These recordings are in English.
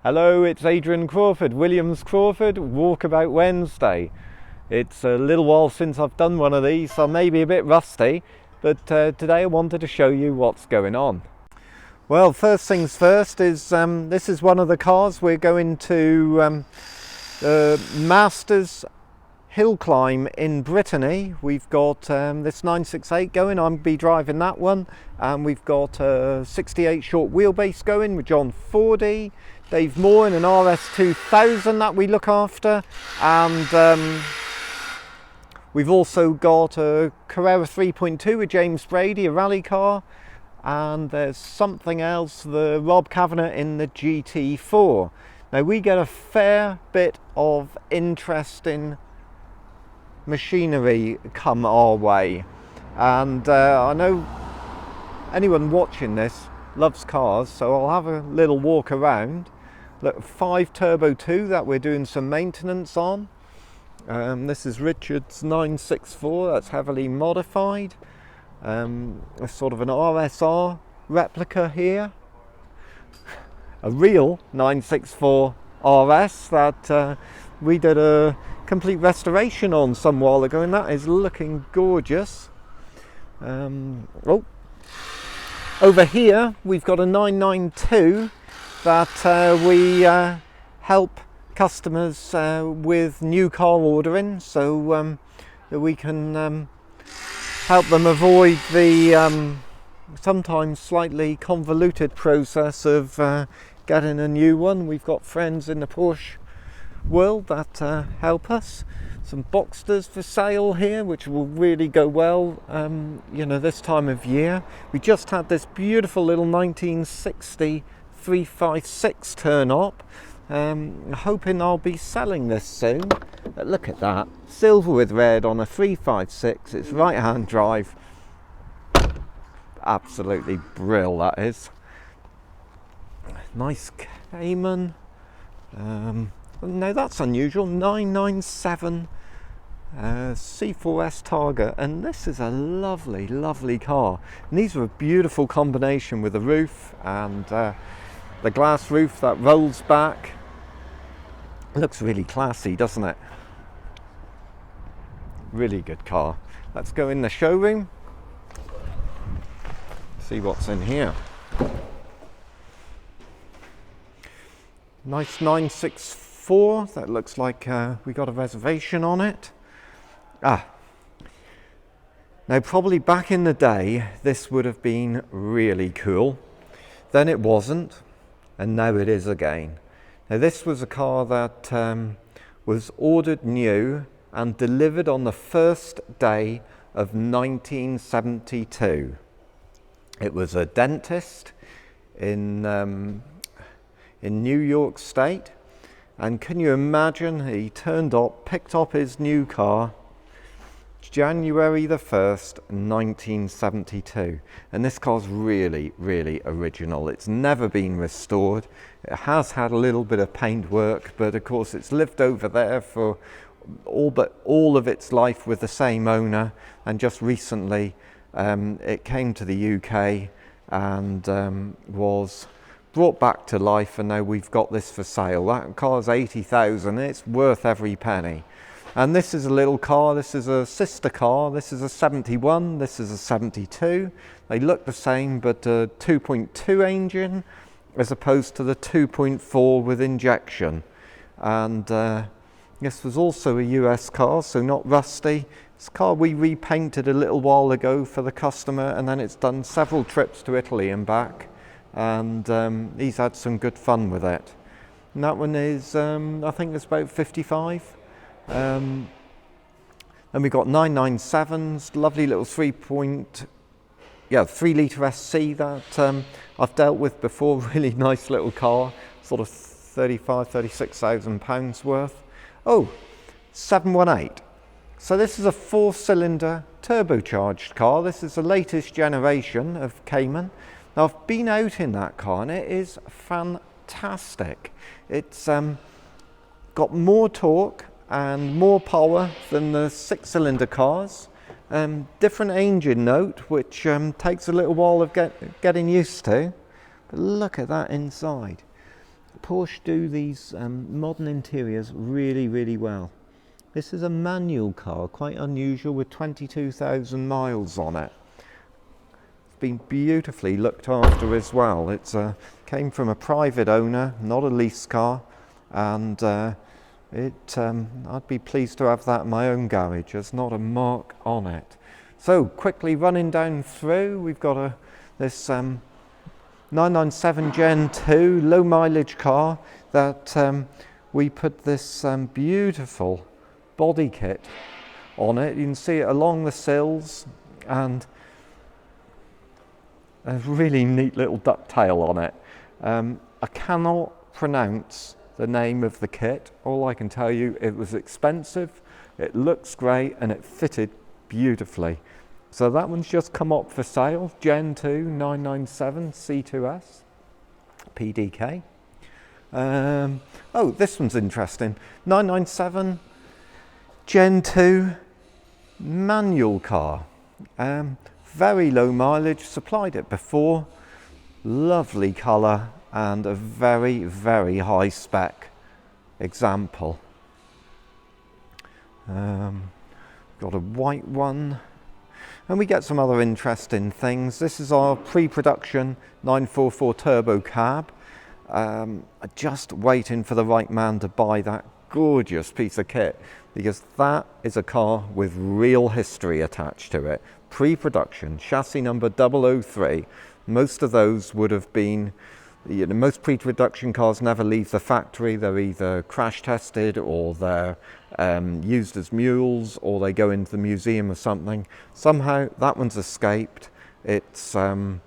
Hello, it's Adrian Crawford, Williams Crawford, Walkabout Wednesday. It's a little while since I've done one of these, so I may be a bit rusty, but today I wanted to show you what's going on. Well, first things first is this is one of the cars we're going to Masters hill climb in Brittany. We've got this 968 going, I'll be driving that one, and we've got a 68 short wheelbase going with John Fordy, Dave Moore in an RS2000 that we look after, and we've also got a Carrera 3.2 with James Brady, a rally car, and there's something else, the Rob Kavanagh in the GT4. Now we get a fair bit of interesting machinery come our way, and I know anyone watching this loves cars, so I'll have a little walk around. Look, 5 Turbo 2 that we're doing some maintenance on. This is Richard's 964, that's heavily modified. A sort of an RSR replica here. A real 964 RS that we did a complete restoration on some while ago, and that is looking gorgeous. Over here we've got a 992 that we help customers with new car ordering, so that we can help them avoid the sometimes slightly convoluted process of getting a new one. We've got friends in the Porsche world that help us. Some Boxsters for sale here, which will really go well you know, this time of year. We just had this beautiful little 1960 356 turn up. Hoping I'll be selling this soon. But look at that, silver with red on a 356. It's right hand drive, absolutely brill that is. Nice Cayman. No, that's unusual. 997 C4S Targa, and this is a lovely car, and these are a beautiful combination with the roof and the glass roof that rolls back. Looks really classy, doesn't it? Really good car. Let's go in the showroom, see what's in here. Nice 964, that looks like we got a reservation on it. Now probably back in the day this would have been really cool, then it wasn't, and now it is again. Now this was a car that was ordered new and delivered on the first day of 1972. It was a dentist in New York State, and can you imagine, he turned up, picked up his new car January the 1st, 1972, and this car's really original. It's never been restored. It has had a little bit of paint work, but of course it's lived over there for all of its life with the same owner, and just recently it came to the UK and was brought back to life, and now we've got this for sale. That car's 80,000, it's worth every penny. And this is a little car, this is a sister car, this is a 71, this is a 72. They look the same, but a 2.2 engine as opposed to the 2.4 with injection. And this was also a US car, so not rusty. This car we repainted a little while ago for the customer, and then it's done several trips to Italy and back. And he's had some good fun with it. And that one is, I think it's about 55. Then we've got 997s, lovely little 3 litre SC that I've dealt with before. Really nice little car, sort of 36,000 pounds worth. 718. So this is a 4-cylinder turbocharged car. This is the latest generation of Cayman. Now I've been out in that car and it is fantastic. It's got more torque and more power than the 6-cylinder cars. Different engine note, which takes a little while of getting used to. But look at that inside. Porsche do these modern interiors really, really well. This is a manual car, quite unusual, with 22,000 miles on it. It's been beautifully looked after as well. It's came from a private owner, not a lease car, and I'd be pleased to have that in my own garage. There's not a mark on it. So quickly running down through, we've got this 997 Gen 2 low mileage car that we put this beautiful body kit on it. You can see it along the sills and a really neat little ducktail on it. I cannot pronounce the name of the kit. All I can tell you, it was expensive, it looks great, and it fitted beautifully. So that one's just come up for sale, Gen 2 997 C2S PDK. Oh, this one's interesting. 997 Gen 2 manual car. Very low mileage, supplied it before. Lovely colour and a very, very high spec example. Got a white one. And we get some other interesting things. This is our pre-production 944 turbo cab. Just waiting for the right man to buy that gorgeous piece of kit, because that is a car with real history attached to it. Pre-production, chassis number 003. Most of those would have been, most pre-production cars never leave the factory. They're either crash tested or they're used as mules, or they go into the museum or something. Somehow that one's escaped. It's a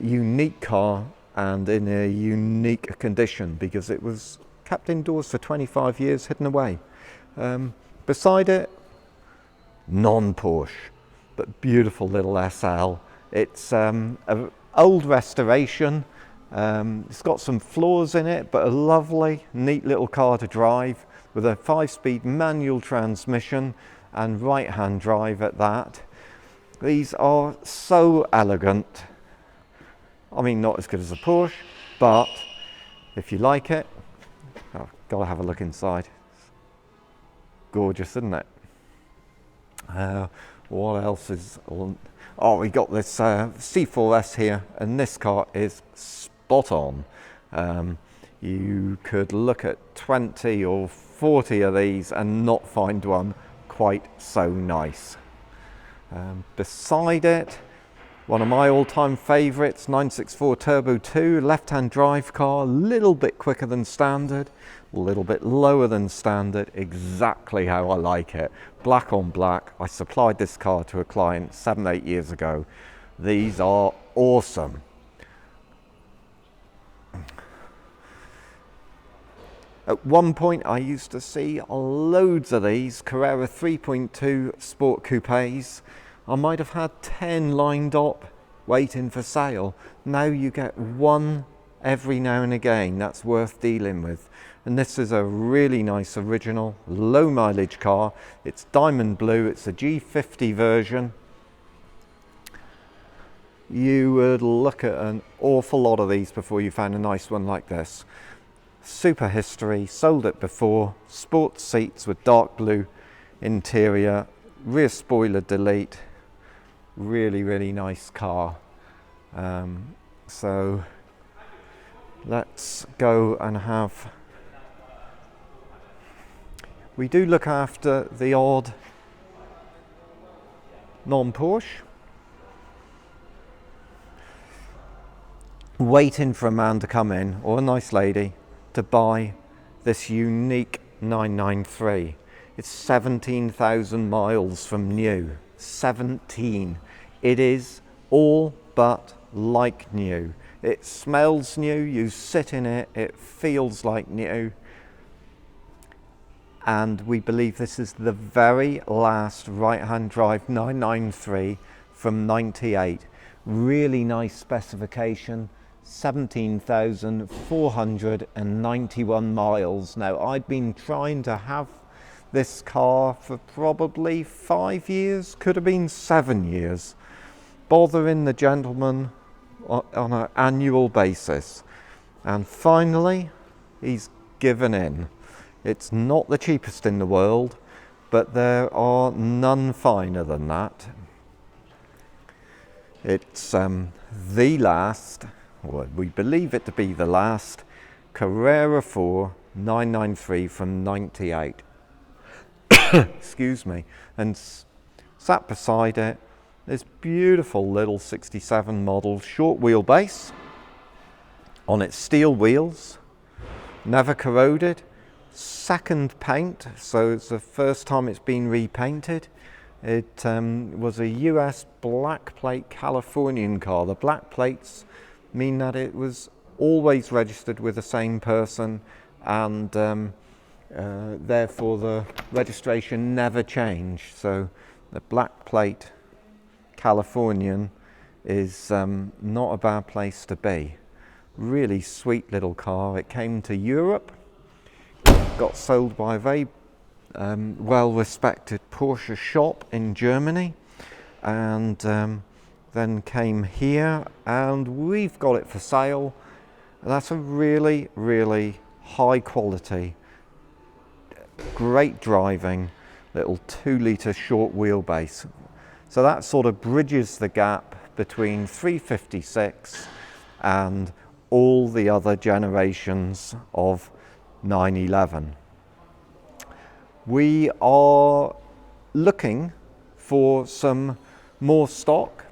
unique car and in a unique condition because it was kept indoors for 25 years, hidden away. Beside it, non-Porsche, but beautiful little SL. It's an old restoration. It's got some flaws in it, but a lovely, neat little car to drive with a 5-speed manual transmission and right-hand drive at that. These are so elegant. I mean, not as good as a Porsche, but if you like it, I've got to have a look inside. Gorgeous, isn't it? What else is on? Oh, we got this C4S here, and this car is spot on. You could look at 20 or 40 of these and not find one quite so nice. Beside it, one of my all-time favourites, 964 Turbo 2, left-hand drive car, a little bit quicker than standard, a little bit lower than standard, exactly how I like it. Black on black. I supplied this car to a client 7-8 years ago. These are awesome. At one point I used to see loads of these Carrera 3.2 Sport Coupes. I might have had 10 lined up waiting for sale. Now you get one every now and again. That's worth dealing with. And this is a really nice original low mileage car. It's diamond blue. It's a G50 version. You would look at an awful lot of these before you found a nice one like this. Super history, sold it before. Sports seats with dark blue interior, rear spoiler delete. Really, really nice car. So let's go and have. We do look after the odd non-Porsche. Waiting for a man to come in, or a nice lady, to buy this unique 993. It's 17,000 miles from new. 17. It is all but like new. It smells new, you sit in it, it feels like new. And we believe this is the very last right-hand drive 993 from 98. Really nice specification. 17,491 miles. Now, I'd been trying to have this car for probably 5 years, could have been 7 years, bothering the gentleman on an annual basis. And finally, he's given in. It's not the cheapest in the world, but there are none finer than that. It's the last, or we believe it to be the last, Carrera 4 993 from 98. Excuse me. And sat beside it, this beautiful little 67 model short wheelbase on its steel wheels, never corroded, second paint, so it's the first time it's been repainted. It was a US black plate Californian car. The black plates mean that it was always registered with the same person, and therefore the registration never changed. So the black plate Californian is not a bad place to be. Really sweet little car. It came to Europe, got sold by a very well-respected Porsche shop in Germany, and then came here, and we've got it for sale. That's a really, really high quality, great driving little 2-litre short wheelbase. So that sort of bridges the gap between 356 and all the other generations of 911. We are looking for some more stock.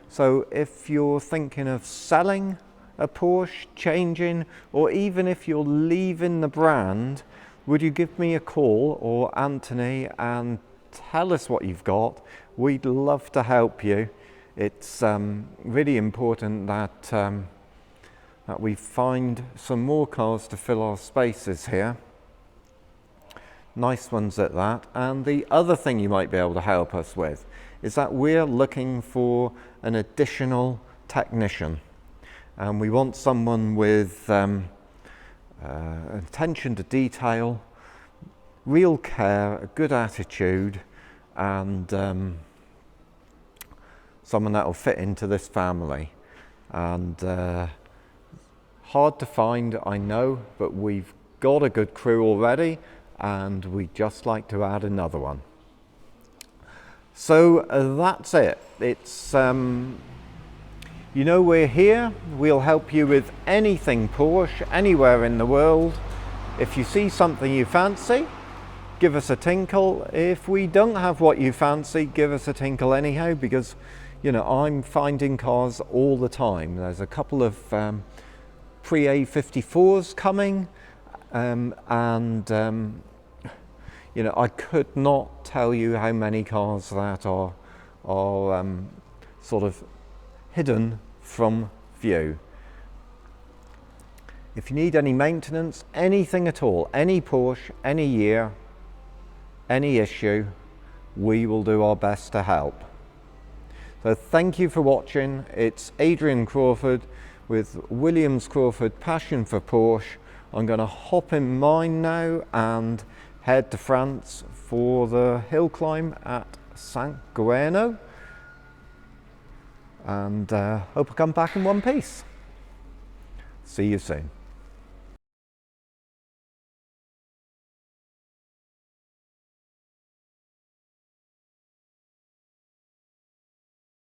So if you're thinking of selling a Porsche, changing, or even if you're leaving the brand, would you give me a call, or Anthony, and tell us what you've got? We'd love to help you. It's really important that that we find some more cars to fill our spaces here. Nice ones at that. And the other thing you might be able to help us with is that we're looking for an additional technician, and we want someone with attention to detail, real care, a good attitude, and someone that will fit into this family. And hard to find, I know, but we've got a good crew already, and we'd just like to add another one. So that's it. It's you know, we're here. We'll help you with anything Porsche, anywhere in the world. If you see something you fancy, give us a tinkle. If we don't have what you fancy, give us a tinkle anyhow, because, you know, I'm finding cars all the time. There's a couple of pre-A54s coming, you know, I could not tell you how many cars that are sort of hidden from view. If you need any maintenance, anything at all, any Porsche, any year, any issue, we will do our best to help. So thank you for watching. It's Adrian Crawford with Williams Crawford Passion for Porsche. I'm going to hop in mine now and head to France for the hill climb at Saint Guerno, and hope I come back in one piece. See you soon.